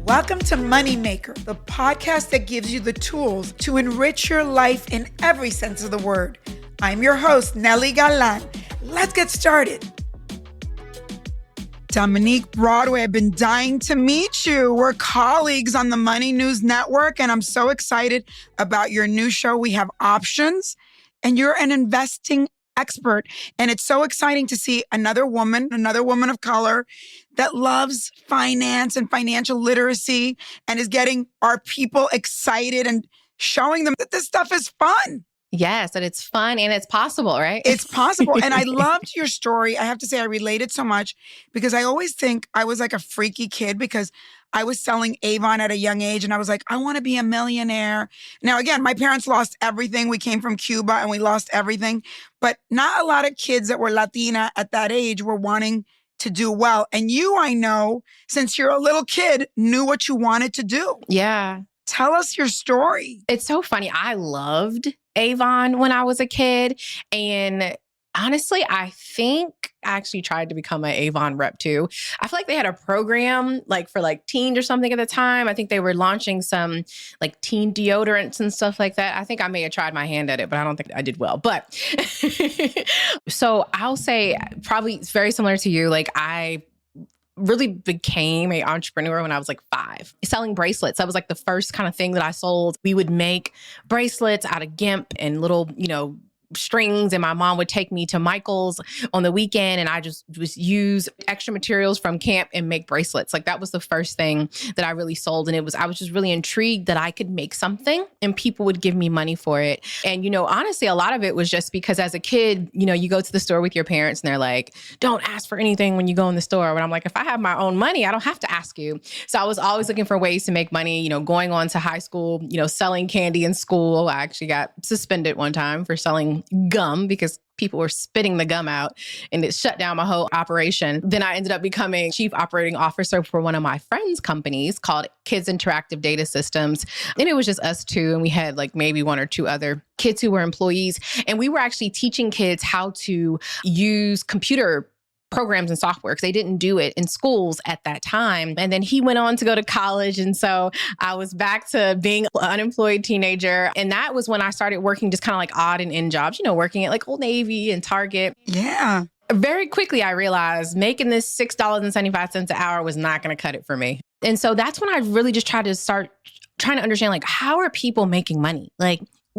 Welcome to Moneymaker, the podcast that gives you the tools to enrich your life in every sense of the word. I'm your host, Nely Galan. Let's get started. Dominique Broadway, I've been dying to meet you. We're colleagues on the Money News Network, and I'm so excited about your new show, We Have Options, and you're an investing expert. And it's so exciting to see another woman of color that loves finance and financial literacy and is getting our people excited and showing them that this stuff is fun. Yes, that it's fun and it's possible, right? It's possible. And I loved your story. I have to say I related so much because I always think I was like a freaky kid because I was selling Avon at a young age and I was like, I want to be a millionaire. Now, again, my parents lost everything. We came from Cuba and we lost everything. But not a lot of kids that were Latina at that age were wanting to do well. And you, I know, since you're a little kid, knew what you wanted to do. Yeah. Tell us your story. It's so funny. I loved Avon when I was a kid. And honestly, I think I actually tried to become an Avon rep too. I feel like they had a program for teens or something at the time. I think they were launching some teen deodorants and stuff like that. I think I may have tried my hand at it, but I don't think I did well. But so I'll say probably it's very similar to you. I really became an entrepreneur when I was 5, selling bracelets. That was the first kind of thing that I sold. We would make bracelets out of GIMP and little, strings, and my mom would take me to Michael's on the weekend and I just use extra materials from camp and make bracelets. That was the first thing that I really sold. And I was just really intrigued that I could make something and people would give me money for it. And, honestly, a lot of it was just because as a kid, you go to the store with your parents and they're like, don't ask for anything when you go in the store. But I'm like, if I have my own money, I don't have to ask you. So I was always looking for ways to make money, going on to high school, selling candy in school. I actually got suspended one time for selling gum because people were spitting the gum out and it shut down my whole operation. Then I ended up becoming chief operating officer for one of my friends' companies called Kids Interactive Data Systems. And it was just us two. And we had maybe one or two other kids who were employees. And we were actually teaching kids how to use computer programs and software because they didn't do it in schools at that time. And then he went on to go to college. And so I was back to being an unemployed teenager. And that was when I started working just kind of odd and end jobs, working at Old Navy and Target. Yeah. Very quickly, I realized making this $6.75 an hour was not going to cut it for me. And so that's when I really just tried to start trying to understand, how are people making money?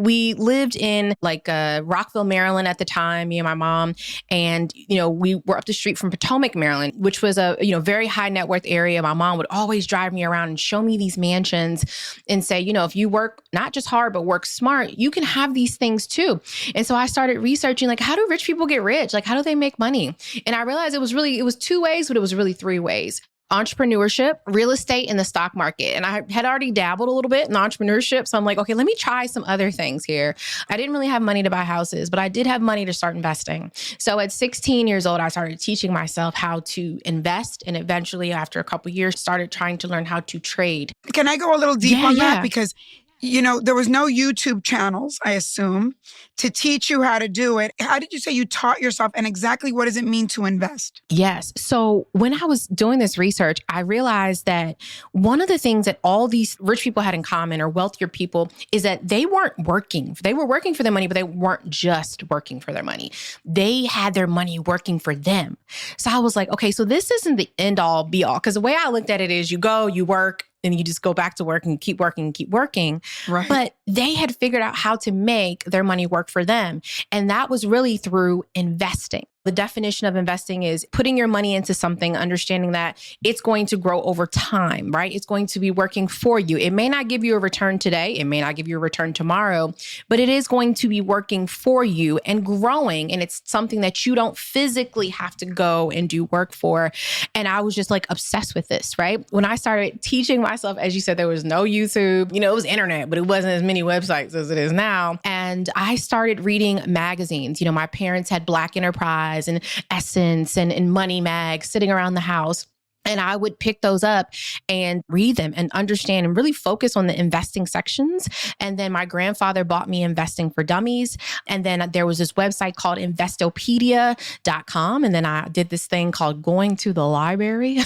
We lived in Rockville, Maryland at the time, me and my mom. And, we were up the street from Potomac, Maryland, which was a, very high net worth area. My mom would always drive me around and show me these mansions and say, if you work not just hard, but work smart, you can have these things too. And so I started researching, how do rich people get rich? How do they make money? And I realized it was 2 ways, but it was really 3 ways. Entrepreneurship, real estate, and the stock market. And I had already dabbled a little bit in entrepreneurship. So I'm like, okay, let me try some other things here. I didn't really have money to buy houses, but I did have money to start investing. So at 16 years old, I started teaching myself how to invest. And eventually, after a couple of years, started trying to learn how to trade. Can I go a little deep on that? Because there was no YouTube channels, I assume, to teach you how to do it. How did you say you taught yourself and exactly what does it mean to invest? Yes. So when I was doing this research, I realized that one of the things that all these rich people had in common or wealthier people is that they weren't working. They were working for their money, but they weren't just working for their money. They had their money working for them. So I was like, okay, so this isn't the end all be all. Because the way I looked at it is you go, you work, and you just go back to work and keep working and keep working. Right. But they had figured out how to make their money work for them. And that was really through investing. The definition of investing is putting your money into something, understanding that it's going to grow over time, right? It's going to be working for you. It may not give you a return today. It may not give you a return tomorrow, but it is going to be working for you and growing. And it's something that you don't physically have to go and do work for. And I was just obsessed with this, right? When I started teaching myself, as you said, there was no YouTube, it was internet, but it wasn't as many websites as it is now. And I started reading magazines. My parents had Black Enterprise and Essence and Money Mag sitting around the house. And I would pick those up and read them and understand and really focus on the investing sections. And then my grandfather bought me Investing for Dummies. And then there was this website called investopedia.com. And then I did this thing called going to the library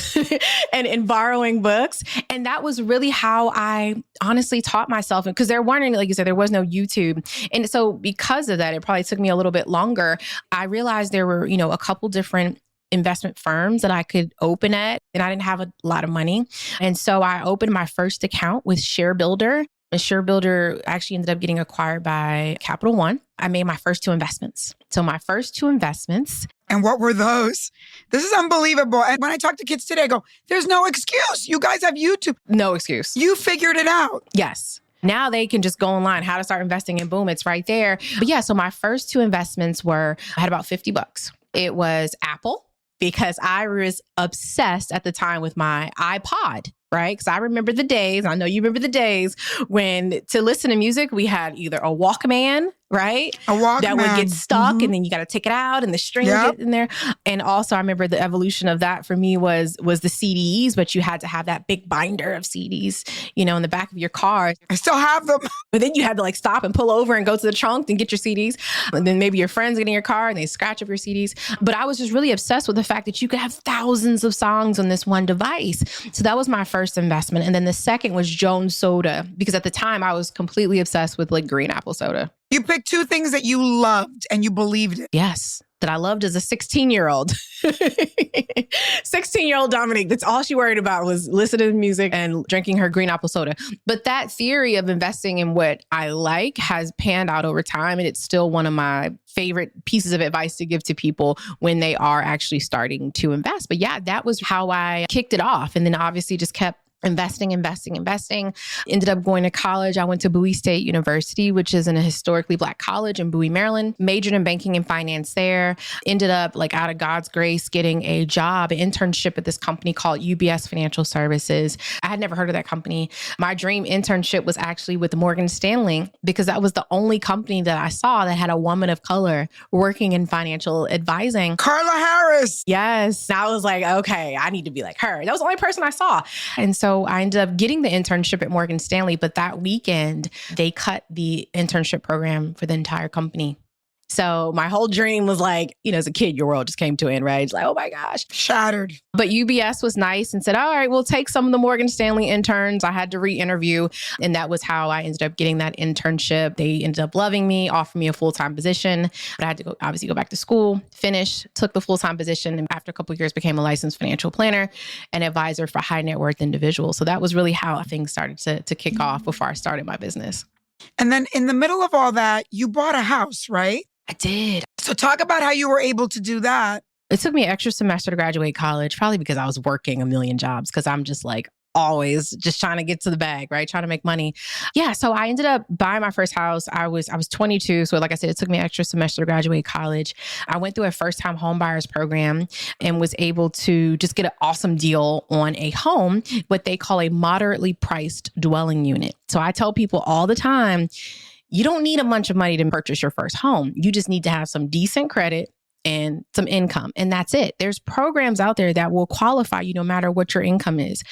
and borrowing books. And that was really how I honestly taught myself. Because there weren't, like you said, there was no YouTube. And so because of that, it probably took me a little bit longer. I realized there were, a couple different investment firms that I could open at, and I didn't have a lot of money. And so I opened my first account with ShareBuilder. And ShareBuilder actually ended up getting acquired by Capital One. I made my first 2 investments. So my first 2 investments. And what were those? This is unbelievable. And when I talk to kids today, I go, there's no excuse. You guys have YouTube. No excuse. You figured it out. Yes. Now they can just go online, how to start investing, and boom, it's right there. But yeah, so my first 2 investments I had about $50. It was Apple, because I was obsessed at the time with my iPod, right? Because I remember the days, I know you remember the days when to listen to music, we had either a Walkman, right? A Walkman. That would get stuck and then you got to take it out and the string would get in there. And also I remember the evolution of that for me was the CDs, but you had to have that big binder of CDs, in the back of your car. I still have them. But then you had to stop and pull over and go to the trunk and get your CDs. And then maybe your friends get in your car and they scratch up your CDs. But I was just really obsessed with the fact that you could have thousands of songs on this one device. So that was my first investment. And then the second was Jones Soda, because at the time I was completely obsessed with green apple soda. You picked 2 things that you loved and you believed it. Yes, that I loved as a 16-year-old. 16-year-old Dominique, that's all she worried about was listening to music and drinking her green apple soda. But that theory of investing in what I like has panned out over time. And it's still one of my favorite pieces of advice to give to people when they are actually starting to invest. But yeah, that was how I kicked it off. And then obviously just kept investing. Ended up going to college. I went to Bowie State University, which is in a historically Black college in Bowie, Maryland. Majored in banking and finance there. Ended up out of God's grace getting a job, an internship at this company called UBS Financial Services. I had never heard of that company. My dream internship was actually with Morgan Stanley, because that was the only company that I saw that had a woman of color working in financial advising. Carla Harris. Yes. I was like, okay, I need to be like her. That was the only person I saw. And so I ended up getting the internship at Morgan Stanley, but that weekend they cut the internship program for the entire company. So my whole dream was as a kid, your world just came to an end, right? It's oh my gosh. Shattered. But UBS was nice and said, all right, we'll take some of the Morgan Stanley interns. I had to re-interview. And that was how I ended up getting that internship. They ended up loving me, offered me a full-time position. But I had to obviously go back to school, finish, took the full-time position. And after a couple of years, became a licensed financial planner and advisor for high net worth individuals. So that was really how things started to kick off before I started my business. And then in the middle of all that, you bought a house, right? I did. So talk about how you were able to do that. It took me an extra semester to graduate college, probably because I was working a million jobs, because I'm just always just trying to get to the bag, right? Trying to make money. Yeah. So I ended up buying my first house. I was 22. So like I said, it took me an extra semester to graduate college. I went through a first-time home buyers program and was able to just get an awesome deal on a home, what they call a moderately priced dwelling unit. So I tell people all the time, you don't need a bunch of money to purchase your first home. You just need to have some decent credit and some income. And that's it. There's programs out there that will qualify you no matter what your income is.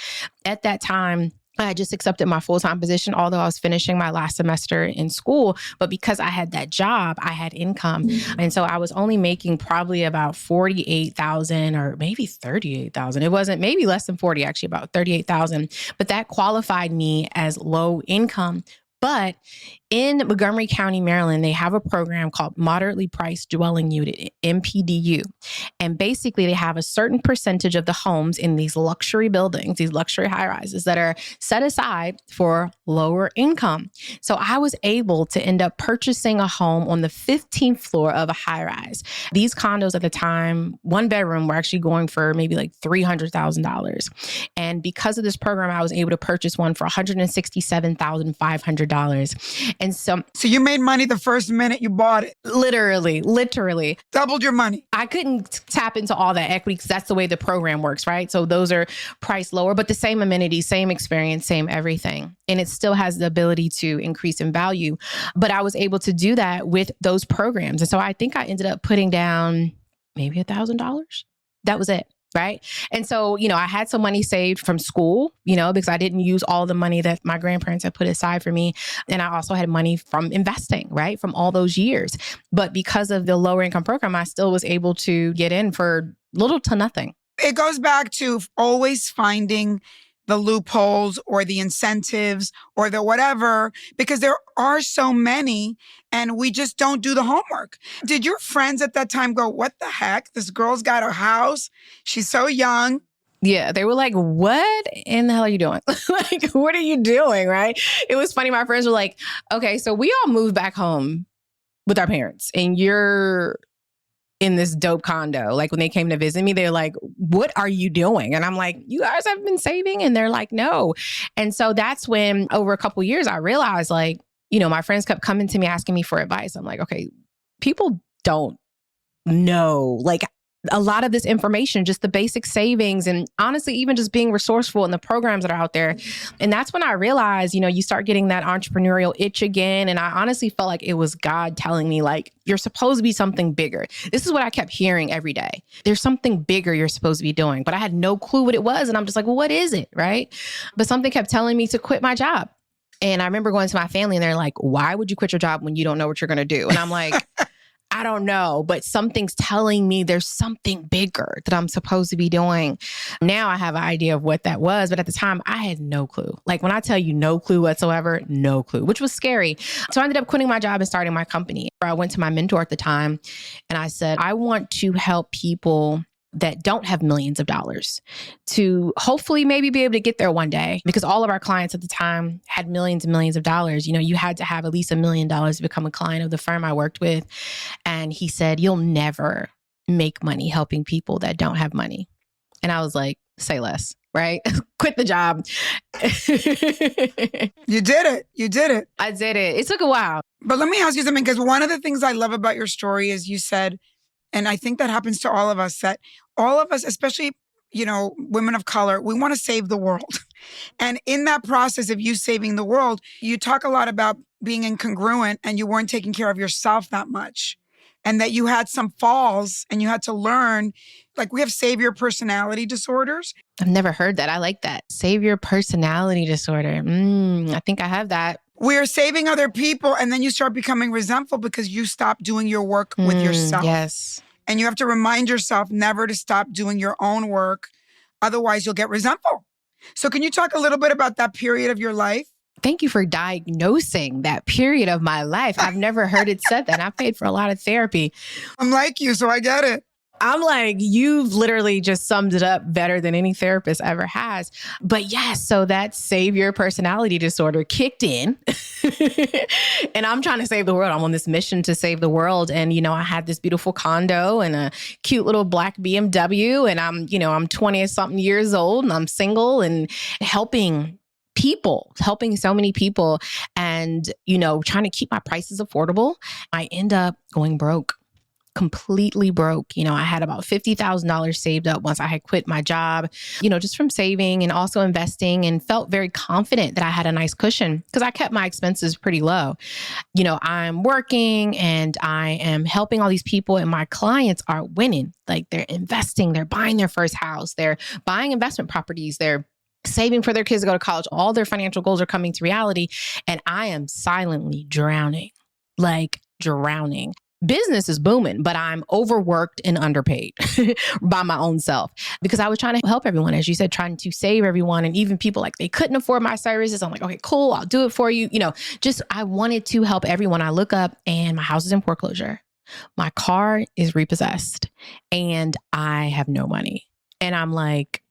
At that time, I had just accepted my full-time position, although I was finishing my last semester in school. But because I had that job, I had income. And so I was only making probably about $48,000 or maybe $38,000. It wasn't, maybe less than 40, actually about $38,000. But that qualified me as low income. But in Montgomery County, Maryland, they have a program called Moderately Priced Dwelling Unit, MPDU. And basically, they have a certain percentage of the homes in these luxury buildings, these luxury high rises that are set aside for lower income. So I was able to end up purchasing a home on the 15th floor of a high rise. These condos at the time, 1 bedroom, were actually going for maybe $300,000. And because of this program, I was able to purchase one for $167,500. And so you made money the first minute you bought it. Literally. Doubled your money. I couldn't tap into all that equity because that's the way the program works, right? So those are priced lower, but the same amenities, same experience, same everything. And it still has the ability to increase in value. But I was able to do that with those programs. And so I think I ended up putting down maybe $1,000. That was it. Right. And so, I had some money saved from school, because I didn't use all the money that my grandparents had put aside for me. And I also had money from investing, right, from all those years. But because of the lower income program, I still was able to get in for little to nothing. It goes back to always finding the loopholes or the incentives or the whatever, because there are so many and we just don't do the homework. Did your friends at that time go, what the heck? This girl's got a house. She's so young. Yeah, they were like, what in the hell are you doing? Like, what are you doing? Right. It was funny. My friends were like, okay, so we all moved back home with our parents and you're in this dope condo. Like when they came to visit me, they're like, what are you doing? And I'm like, you guys have been saving? And they're like, no. And so that's when over a couple of years, I realized like, my friends kept coming to me, asking me for advice. I'm like, okay, people don't know like a lot of this information, just the basic savings and honestly, even just being resourceful in the programs that are out there. And that's when I realized, you start getting that entrepreneurial itch again. And I honestly felt like it was God telling me like, you're supposed to be something bigger. This is what I kept hearing every day. There's something bigger you're supposed to be doing, but I had no clue what it was. And I'm just like, well, what is it? Right. But something kept telling me to quit my job. And I remember going to my family and they're like, why would you quit your job when you don't know what you're going to do? And I'm like, I don't know, but something's telling me there's something bigger that I'm supposed to be doing. Now I have an idea of what that was, but at the time I had no clue. Like when I tell you no clue whatsoever, no clue, which was scary. So I ended up quitting my job and starting my company. I went to my mentor at the time and I said, I want to help people that don't have millions of dollars to hopefully maybe be able to get there one day, because all of our clients at the time had millions and millions of dollars. You had to have at least $1 million to become a client of the firm I worked with. And he said, you'll never make money helping people that don't have money. And I was like, say less, right? Quit the job. You did it. You did it. I did it. It took a while. But let me ask you something, because one of the things I love about your story is you said, and I think that happens to all of us, that all of us, especially, women of color, we want to save the world. And in that process of you saving the world, you talk a lot about being incongruent and you weren't taking care of yourself that much. And that you had some falls and you had to learn, like we have savior personality disorders. I've never heard that. I like that. Savior personality disorder. I think I have that. We're saving other people and then you start becoming resentful because you stop doing your work with yourself. Yes. And you have to remind yourself never to stop doing your own work. Otherwise, you'll get resentful. So can you talk a little bit about that period of your life? Thank you for diagnosing that period of my life. I've never heard it said that. I paid for a lot of therapy. I'm like you, so I get it. I'm like, you've literally just summed it up better than any therapist ever has. But yes, so that savior personality disorder kicked in and I'm trying to save the world. I'm on this mission to save the world. And, I had this beautiful condo and a cute little black BMW and I'm 20 something years old and I'm single and helping so many people and, trying to keep my prices affordable. I end up going broke. Completely broke. I had about $50,000 saved up once I had quit my job, just from saving and also investing, and felt very confident that I had a nice cushion because I kept my expenses pretty low. I'm working and I am helping all these people and my clients are winning. Like they're investing, they're buying their first house, they're buying investment properties, they're saving for their kids to go to college. All their financial goals are coming to reality. And I am silently drowning. Business is booming, but I'm overworked and underpaid by my own self because I was trying to help everyone, as you said, trying to save everyone. And even people like they couldn't afford my services. I'm like, okay, cool. I'll do it for you. I wanted to help everyone. I look up and my house is in foreclosure. My car is repossessed and I have no money. And I'm like,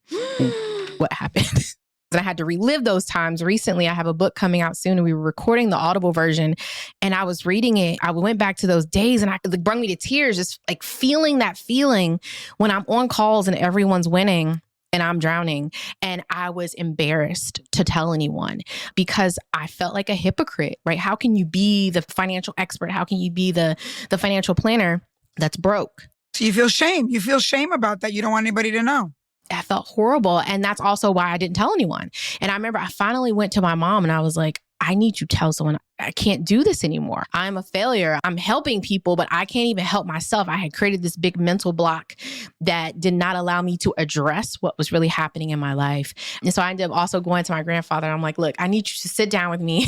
what happened? And I had to relive those times. Recently, I have a book coming out soon and we were recording the Audible version and I was reading it. I went back to those days and it brought me to tears, just like feeling that feeling when I'm on calls and everyone's winning and I'm drowning. And I was embarrassed to tell anyone because I felt like a hypocrite, right? How can you be the financial expert? How can you be the financial planner that's broke? So you feel shame. You feel shame about that. You don't want anybody to know. I felt horrible. And that's also why I didn't tell anyone. And I remember I finally went to my mom and I was like, I need to tell someone I can't do this anymore. I'm a failure. I'm helping people, but I can't even help myself. I had created this big mental block that did not allow me to address what was really happening in my life. And so I ended up also going to my grandfather. And I'm like, look, I need you to sit down with me.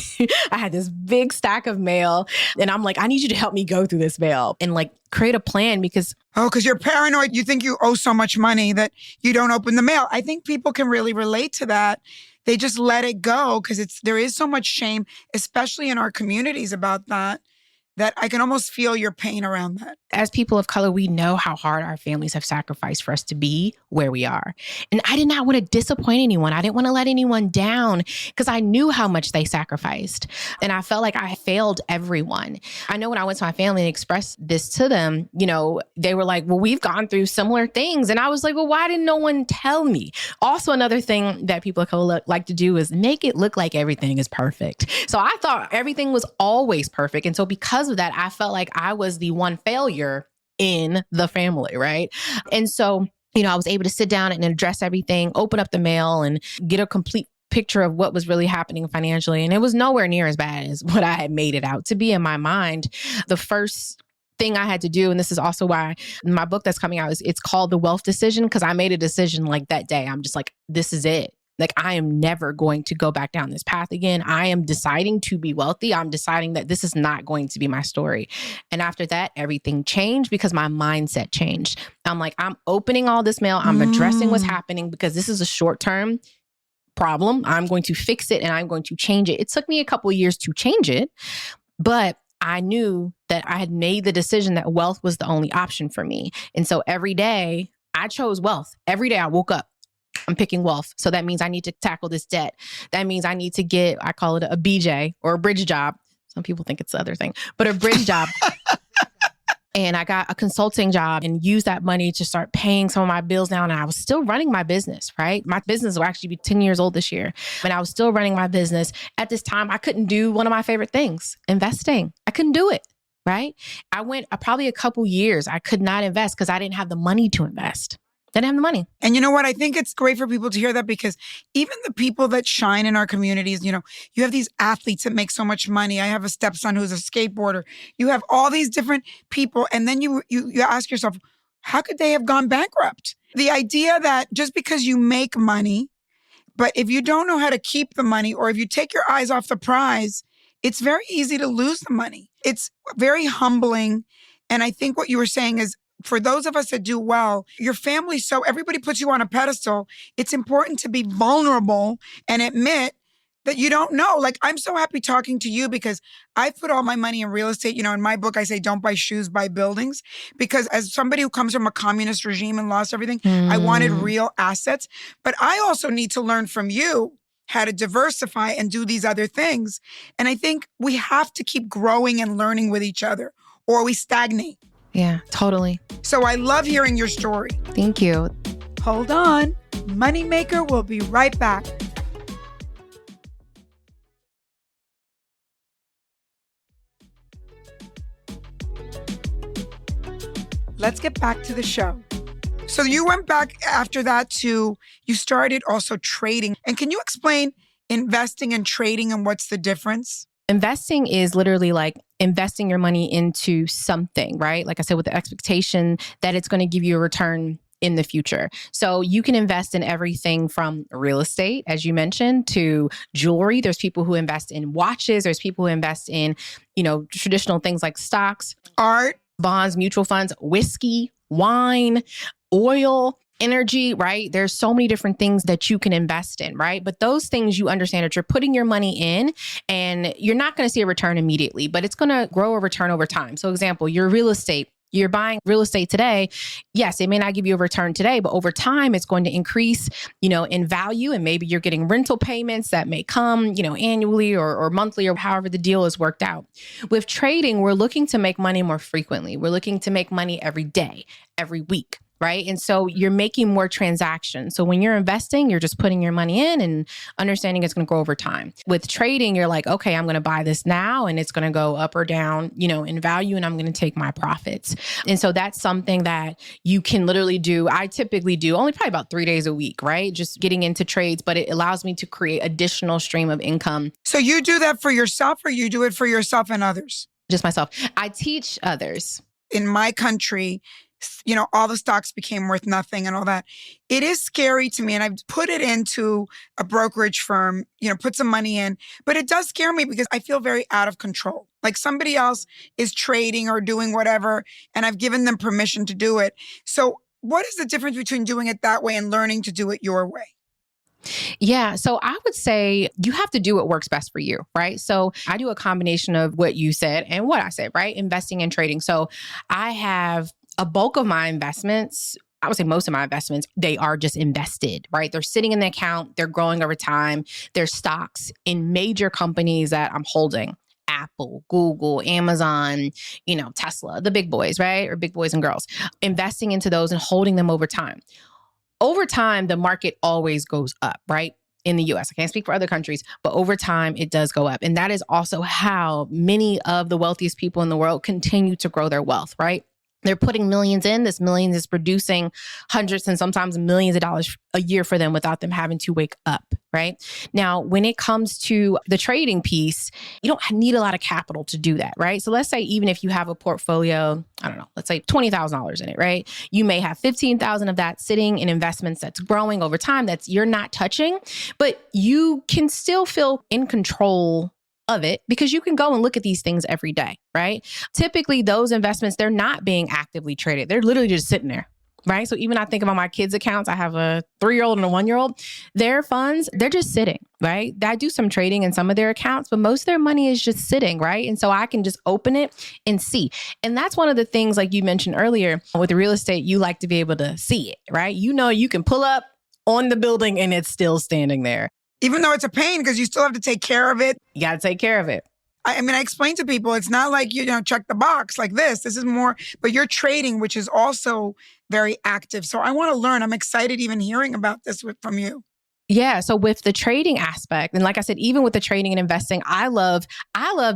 I had this big stack of mail. And I'm like, I need you to help me go through this mail and like create a plan because because you're paranoid. You think you owe so much money that you don't open the mail. I think people can really relate to that. They just let it go because there is so much shame, especially in our communities about that I can almost feel your pain around that. As people of color, we know how hard our families have sacrificed for us to be where we are. And I did not want to disappoint anyone. I didn't want to let anyone down because I knew how much they sacrificed. And I felt like I failed everyone. I know when I went to my family and expressed this to them, they were like, well, we've gone through similar things. And I was like, well, why didn't no one tell me? Also, another thing that people of color like to do is make it look like everything is perfect. So I thought everything was always perfect. And so because of that, I felt like I was the one failure in the family, right? And so, I was able to sit down and address everything, open up the mail and get a complete picture of what was really happening financially. And it was nowhere near as bad as what I had made it out to be in my mind. The first thing I had to do, and this is also why my book that's coming out it's called The Wealth Decision, because I made a decision like that day. I'm just like, this is it. Like, I am never going to go back down this path again. I am deciding to be wealthy. I'm deciding that this is not going to be my story. And after that, everything changed because my mindset changed. I'm like, I'm opening all this mail. I'm addressing what's happening because this is a short-term problem. I'm going to fix it and I'm going to change it. It took me a couple of years to change it, but I knew that I had made the decision that wealth was the only option for me. And so every day I chose wealth. Every day I woke up, I'm picking wealth. So that means I need to tackle this debt. That means I need to get, I call it a BJ or a bridge job. Some people think it's the other thing, but a bridge job. And I got a consulting job and used that money to start paying some of my bills now. And I was still running my business, right? My business will actually be 10 years old this year. And I was still running my business. At this time, I couldn't do one of my favorite things, investing. I couldn't do it, right? I went probably a couple years. I could not invest because I didn't have the money to invest. Didn't have the money. And you know what? I think it's great for people to hear that because even the people that shine in our communities, you have these athletes that make so much money. I have a stepson who's a skateboarder. You have all these different people. And then you ask yourself, how could they have gone bankrupt? The idea that just because you make money, but if you don't know how to keep the money or if you take your eyes off the prize, it's very easy to lose the money. It's very humbling. And I think what you were saying is, for those of us that do well, your family, so everybody puts you on a pedestal. It's important to be vulnerable and admit that you don't know. Like, I'm so happy talking to you because I've put all my money in real estate. In my book, I say, don't buy shoes, buy buildings. Because as somebody who comes from a communist regime and lost everything, I wanted real assets. But I also need to learn from you how to diversify and do these other things. And I think we have to keep growing and learning with each other or we stagnate. Yeah, totally. So I love hearing your story. Thank you. Hold on. Moneymaker will be right back. Let's get back to the show. So you went back after that you started also trading. And can you explain investing and trading and what's the difference? Investing is literally like investing your money into something, right? Like I said, with the expectation that it's going to give you a return in the future. So you can invest in everything from real estate, as you mentioned, to jewelry. There's people who invest in watches. There's people who invest in, traditional things like stocks, art, bonds, mutual funds, whiskey, wine, oil, energy, right? There's so many different things that you can invest in, right? But those things you understand that you're putting your money in and you're not going to see a return immediately, but it's going to grow a return over time. So example, your real estate, you're buying real estate today. Yes, it may not give you a return today, but over time it's going to increase, in value. And maybe you're getting rental payments that may come, annually or monthly or however the deal is worked out. With trading, we're looking to make money more frequently. We're looking to make money every day, every week, right? And so you're making more transactions. So when you're investing, you're just putting your money in and understanding it's going to grow over time. With trading, you're like, okay, I'm going to buy this now and it's going to go up or down, in value, and I'm going to take my profits. And so that's something that you can literally do. I typically do only probably about 3 days a week, right? Just getting into trades, but it allows me to create additional stream of income. So you do that for yourself, or you do it for yourself and others? Just myself. I teach others. In my country, all the stocks became worth nothing and all that. It is scary to me. And I've put it into a brokerage firm, put some money in, but it does scare me because I feel very out of control. Like somebody else is trading or doing whatever, and I've given them permission to do it. So what is the difference between doing it that way and learning to do it your way? Yeah. So I would say you have to do what works best for you, right? So I do a combination of what you said and what I said, right? Investing and trading. So I have a bulk of my investments. I would say most of my investments, they are just invested, right? They're sitting in the account. They're growing over time. They're stocks in major companies that I'm holding. Apple, Google, Amazon, Tesla, the big boys, right? Or big boys and girls. Investing into those and holding them over time. Over time, the market always goes up, right? In the US. I can't speak for other countries, but over time, it does go up. And that is also how many of the wealthiest people in the world continue to grow their wealth, right? They're putting millions in. This millions is producing hundreds and sometimes millions of dollars a year for them without them having to wake up, right? Now, when it comes to the trading piece, you don't need a lot of capital to do that, right? So let's say even if you have a portfolio, I don't know, let's say $20,000 in it, right? You may have 15,000 of that sitting in investments that's growing over time that's you're not touching, but you can still feel in control of it because you can go and look at these things every day, right? Typically, those investments, they're not being actively traded. They're literally just sitting there, right? So even I think about my kids' accounts, I have a 3-year-old and a 1-year-old, their funds, they're just sitting, right? I do some trading in some of their accounts, but most of their money is just sitting, right? And so I can just open it and see. And that's one of the things, like you mentioned earlier, with the real estate, you like to be able to see it, right? You can pull up on the building and it's still standing there. Even though it's a pain because you still have to take care of it. You got to take care of it. I explain to people, it's not like, check the box like this. This is more, but you're trading, which is also very active. So I want to learn. I'm excited even hearing about this from you. Yeah. So with the trading aspect, and like I said, even with the trading and investing, I love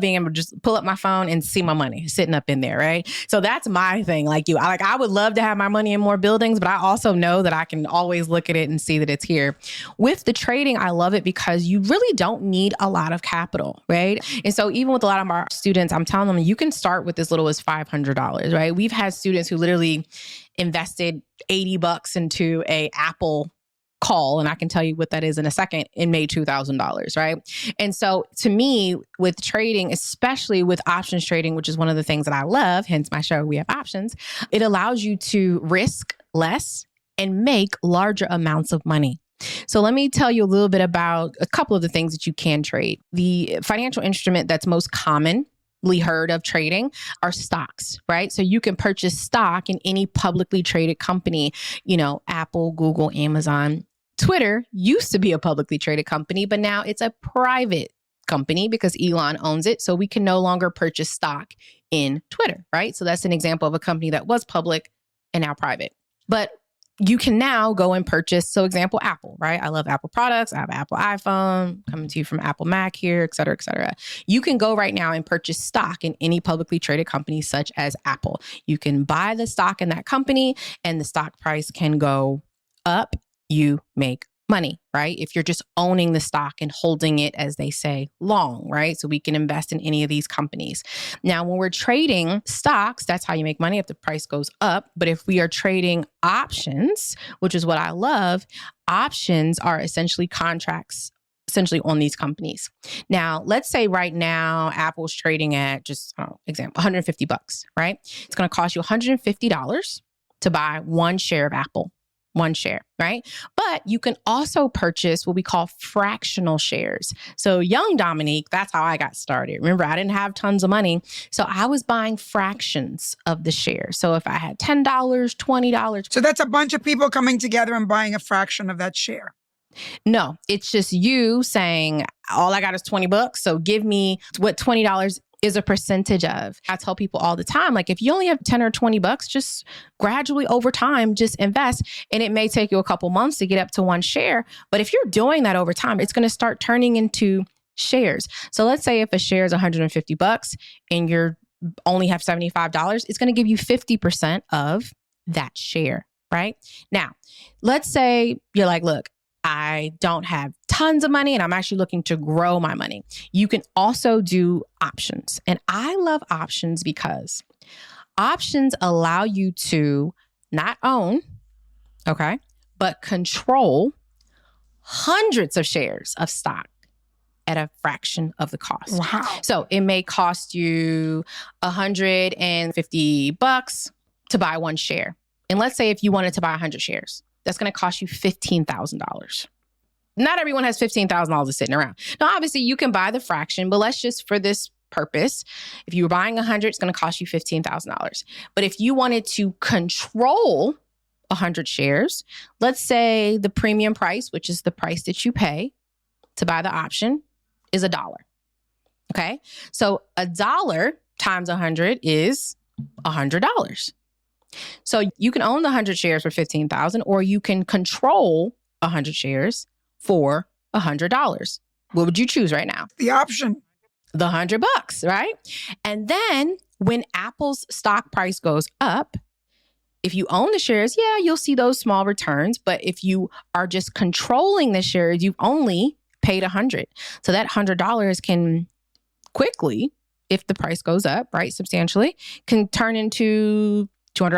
being able to just pull up my phone and see my money sitting up in there, right? So that's my thing. Like you, I would love to have my money in more buildings, but I also know that I can always look at it and see that it's here. With the trading, I love it because you really don't need a lot of capital, right? And so even with a lot of our students, I'm telling them you can start with as little as $500, right? We've had students who literally invested $80 into a Apple call, and I can tell you what that is in a second, and made $2,000, right? And so to me, with trading, especially with options trading, which is one of the things that I love, hence my show, We Have Options, it allows you to risk less and make larger amounts of money. So let me tell you a little bit about a couple of the things that you can trade. The financial instrument that's most commonly heard of trading are stocks, right? So you can purchase stock in any publicly traded company, Apple, Google, Amazon. Twitter used to be a publicly traded company, but now it's a private company because Elon owns it. So we can no longer purchase stock in Twitter, right? So that's an example of a company that was public and now private. But you can now go and purchase, so example, Apple, right? I love Apple products. I have an Apple iPhone coming to you from Apple Mac here, et cetera, et cetera. You can go right now and purchase stock in any publicly traded company such as Apple. You can buy the stock in that company and the stock price can go up. You make money, right? If you're just owning the stock and holding it, as they say, long, right? So we can invest in any of these companies. Now, when we're trading stocks, that's how you make money if the price goes up. But if we are trading options, which is what I love, options are essentially contracts essentially on these companies. Now, let's say right now, Apple's trading at just, example, $150, right? It's going to cost you $150 to buy one share of Apple. One share, right? But you can also purchase what we call fractional shares. So young Dominique, that's how I got started. Remember, I didn't have tons of money. So I was buying fractions of the share. So if I had $10, $20. So that's a bunch of people coming together and buying a fraction of that share. No, it's just you saying, all I got is $20. So give me what $20 is a percentage of. I tell people all the time, like if you only have 10 or 20 bucks, just gradually over time, just invest. And it may take you a couple months to get up to one share. But if you're doing that over time, it's going to start turning into shares. So let's say if a share is 150 bucks and you're only have $75, it's going to give you 50% of that share, right? Now, let's say you're like, look, I don't have tons of money and I'm actually looking to grow my money. You can also do options. And I love options because options allow you to not own, okay, but control hundreds of shares of stock at a fraction of the cost. Wow. So it may cost you $150 to buy one share. And let's say if you wanted to buy 100 shares, that's going to cost you $15,000. Not everyone has $15,000 sitting around. Now, obviously, you can buy the fraction, but let's just, for this purpose, if you were buying 100, it's going to cost you $15,000. But if you wanted to control 100 shares, let's say the premium price, which is the price that you pay to buy the option, is $1. Okay? So $1 times 100 is $100. So you can own the 100 shares for $15,000, or you can control 100 shares for $100. What would you choose right now? The option. The $100, right? And then when Apple's stock price goes up, if you own the shares, yeah, you'll see those small returns. But if you are just controlling the shares, you've only paid $100. So that $100 can quickly, if the price goes up, right, substantially, can turn into $200,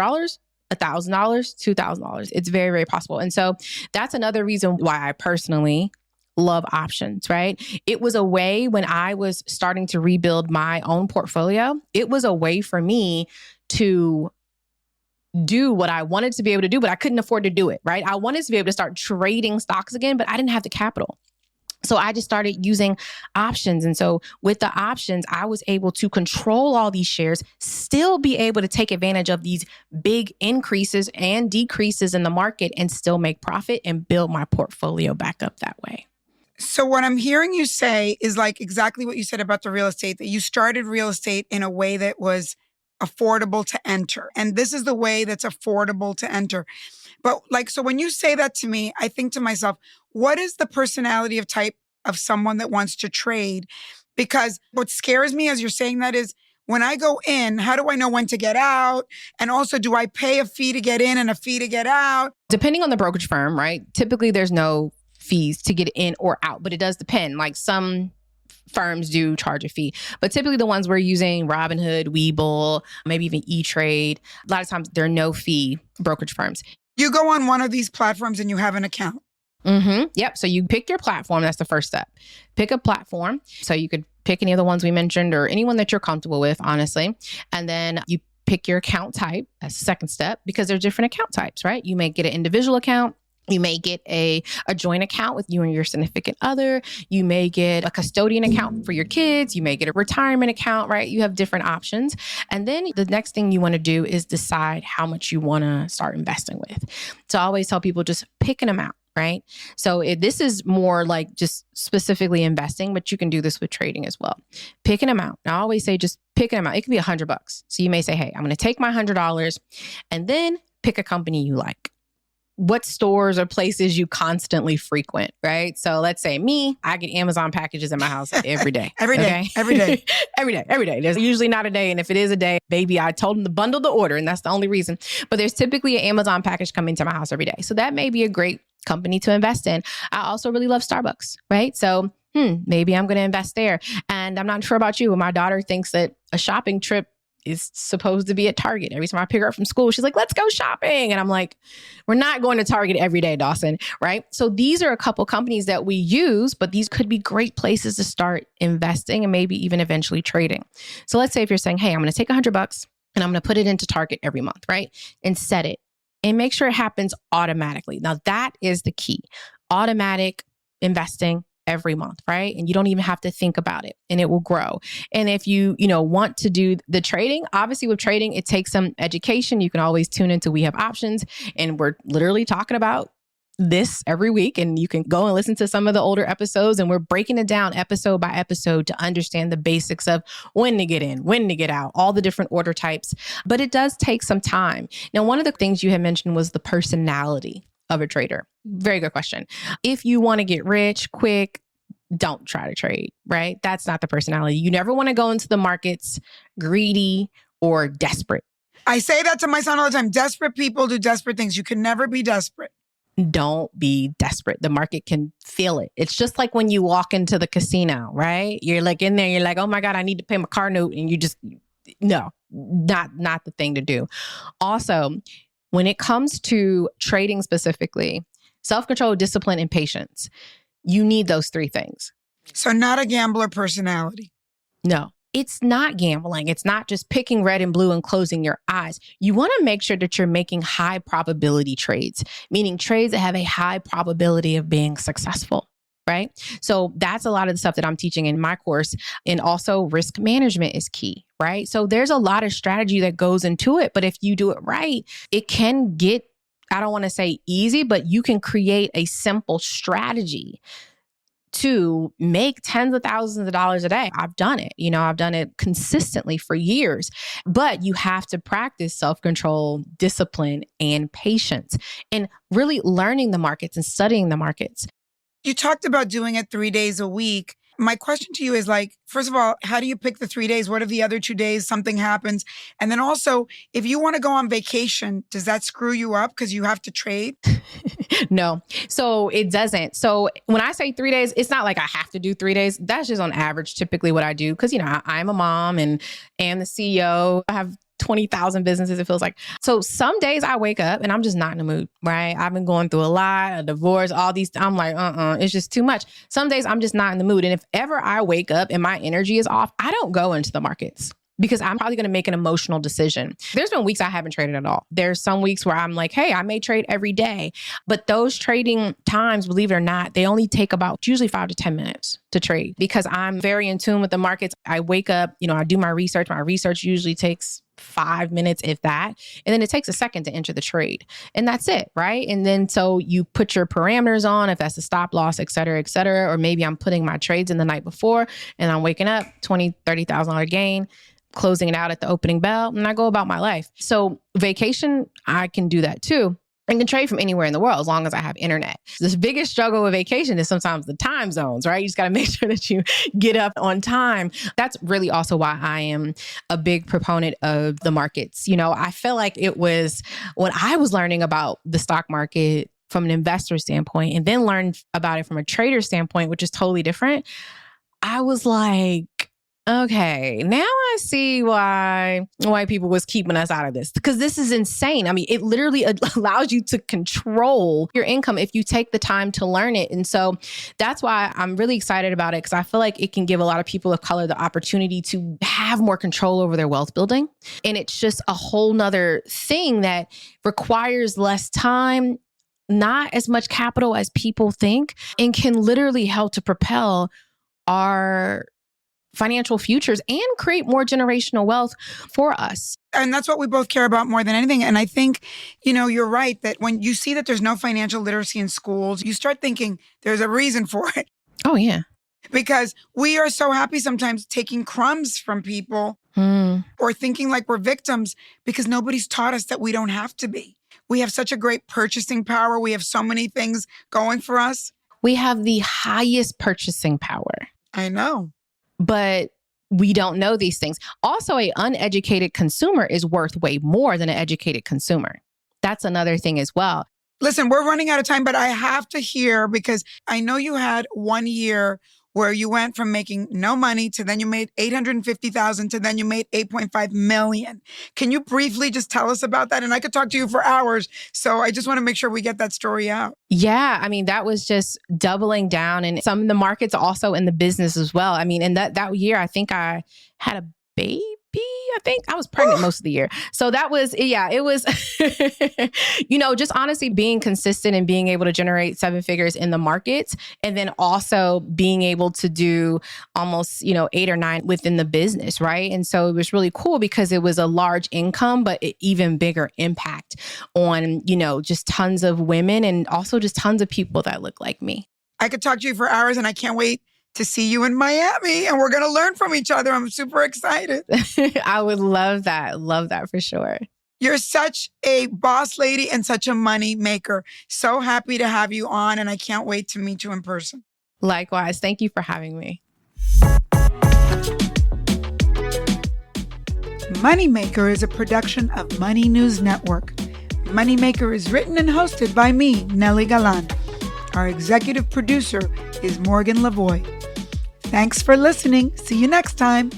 $1,000, $2,000. It's very, very possible. And so that's another reason why I personally love options, right? It was a way when I was starting to rebuild my own portfolio, it was a way for me to do what I wanted to be able to do, but I couldn't afford to do it, right? I wanted to be able to start trading stocks again, but I didn't have the capital. So I just started using options. And so with the options, I was able to control all these shares, still be able to take advantage of these big increases and decreases in the market and still make profit and build my portfolio back up that way. So what I'm hearing you say is like exactly what you said about the real estate, that you started real estate in a way that was affordable to enter. And this is the way that's affordable to enter. But like, so when you say that to me, I think to myself, what is the personality of type of someone that wants to trade? Because what scares me as you're saying that is when I go in, how do I know when to get out? And also, do I pay a fee to get in and a fee to get out? Depending on the brokerage firm, right? Typically, there's no fees to get in or out, but it does depend. Like some firms do charge a fee, but typically the ones we're using, Robinhood, Webull, maybe even E-Trade, a lot of times they're no fee brokerage firms. You go on one of these platforms and you have an account. Mm-hmm. Yep. So you pick your platform. That's the first step. Pick a platform. So you could pick any of the ones we mentioned or anyone that you're comfortable with, honestly. And then you pick your account type. That's the second step because there's different account types, right? You may get an individual account. You may get a joint account with you and your significant other. You may get a custodian account for your kids. You may get a retirement account, right? You have different options. And then the next thing you want to do is decide how much you want to start investing with. So I always tell people just pick an amount, right? So this is more like just specifically investing, but you can do this with trading as well. Pick an amount. I always say just pick an amount. It could be $100. So you may say, hey, I'm going to take my $100 and then pick a company you like. What stores or places you constantly frequent, right? So let's say me, I get Amazon packages in my house every day. Every day. Every day. There's usually not a day. And if it is a day, baby, I told them to bundle the order and that's the only reason. But there's typically an Amazon package coming to my house every day. So that may be a great company to invest in. I also really love Starbucks, right? So maybe I'm going to invest there. And I'm not sure about you, but my daughter thinks that a shopping trip is supposed to be at Target. Every time I pick her up from school, she's like, let's go shopping. And I'm like, we're not going to Target every day, Dawson, right? So these are a couple companies that we use, but these could be great places to start investing and maybe even eventually trading. So let's say if you're saying, hey, I'm going to take $100 and I'm going to put it into Target every month, right? And set it and make sure it happens automatically. Now that is the key. Automatic investing every month, right? And you don't even have to think about it and it will grow. And if you want to do the trading, obviously with trading, it takes some education. You can always tune into We Have Options and we're literally talking about this every week, and you can go and listen to some of the older episodes, and we're breaking it down episode by episode to understand the basics of when to get in, when to get out, all the different order types. But it does take some time. Now, one of the things you had mentioned was the personality of a trader. Very good question. If you want to get rich quick, don't try to trade, right? That's not the personality. You never want to go into the markets greedy or desperate. I say that to my son all the time. Desperate people do desperate things. You can never be desperate. Don't be desperate. The market can feel it. It's just like when you walk into the casino, right? You're like in there, you're like, oh my God, I need to pay my car note. And you just, no, not the thing to do. Also, when it comes to trading specifically, self-control, discipline, and patience, you need those three things. So not a gambler personality. No. It's not gambling. It's not just picking red and blue and closing your eyes. You want to make sure that you're making high probability trades, meaning trades that have a high probability of being successful, right? So that's a lot of the stuff that I'm teaching in my course. And also risk management is key, right? So there's a lot of strategy that goes into it. But if you do it right, it can get, I don't want to say easy, but you can create a simple strategy to make tens of thousands of dollars a day. I've done it. I've done it consistently for years, but you have to practice self-control, discipline, and patience, and really learning the markets and studying the markets. You talked about doing it 3 days a week. My question to you is first of all, how do you pick the 3 days? What are the other 2 days? Something happens. And then also, if you want to go on vacation, does that screw you up because you have to trade? No. So it doesn't. So when I say 3 days, it's not like I have to do 3 days. That's just on average, typically what I do. Because, I'm a mom and the CEO. I have 20,000 businesses, it feels like. So some days I wake up and I'm just not in the mood, right? I've been going through a lot, a divorce, all these, I'm like, it's just too much. Some days I'm just not in the mood. And if ever I wake up and my energy is off, I don't go into the markets because I'm probably going to make an emotional decision. There's been weeks I haven't traded at all. There's some weeks where I'm like, hey, I may trade every day. But those trading times, believe it or not, they only take about usually 5 to 10 minutes to trade because I'm very in tune with the markets. I wake up, I do my research. My research usually takes 5 minutes, if that. And then it takes a second to enter the trade. And that's it, right? And then so you put your parameters on, if that's a stop loss, et cetera, et cetera. Or maybe I'm putting my trades in the night before and I'm waking up, $20,000, $30,000 gain, closing it out at the opening bell, and I go about my life. So vacation, I can do that too. I can trade from anywhere in the world as long as I have internet. The biggest struggle with vacation is sometimes the time zones, right? You just got to make sure that you get up on time. That's really also why I am a big proponent of the markets. I feel like it was when I was learning about the stock market from an investor standpoint and then learned about it from a trader standpoint, which is totally different. I was like, okay, now I see why people was keeping us out of this, because this is insane. I mean, it literally allows you to control your income if you take the time to learn it. And so that's why I'm really excited about it, because I feel like it can give a lot of people of color the opportunity to have more control over their wealth building. And it's just a whole nother thing that requires less time, not as much capital as people think, and can literally help to propel our financial futures and create more generational wealth for us. And that's what we both care about more than anything. And I think, you're right that when you see that there's no financial literacy in schools, you start thinking there's a reason for it. Oh, yeah. Because we are so happy sometimes taking crumbs from people or thinking like we're victims because nobody's taught us that we don't have to be. We have such a great purchasing power. We have so many things going for us. We have the highest purchasing power. I know. But we don't know these things. Also, an uneducated consumer is worth way more than an educated consumer. That's another thing as well. Listen, we're running out of time, but I have to hear, because I know you had 1 year where you went from making no money to then you made 850,000 to then you made 8.5 million. Can you briefly just tell us about that? And I could talk to you for hours. So I just want to make sure we get that story out. Yeah. I mean, that was just doubling down, and some of the markets also in the business as well. I mean, in that year, I think I had a baby. I think I was pregnant most of the year. So that was, yeah, it was, just honestly being consistent and being able to generate 7 figures in the markets. And then also being able to do almost, 8 or 9 within the business. Right. And so it was really cool because it was a large income, but an even bigger impact on, just tons of women and also just tons of people that look like me. I could talk to you for hours and I can't wait to see you in Miami, and we're going to learn from each other. I'm super excited. I would love that. Love that for sure. You're such a boss lady and such a money maker. So happy to have you on, and I can't wait to meet you in person. Likewise. Thank you for having me. Moneymaker is a production of Money News Network. Moneymaker is written and hosted by me, Nely Galan. Our executive producer is Morgan Lavoie. Thanks for listening. See you next time.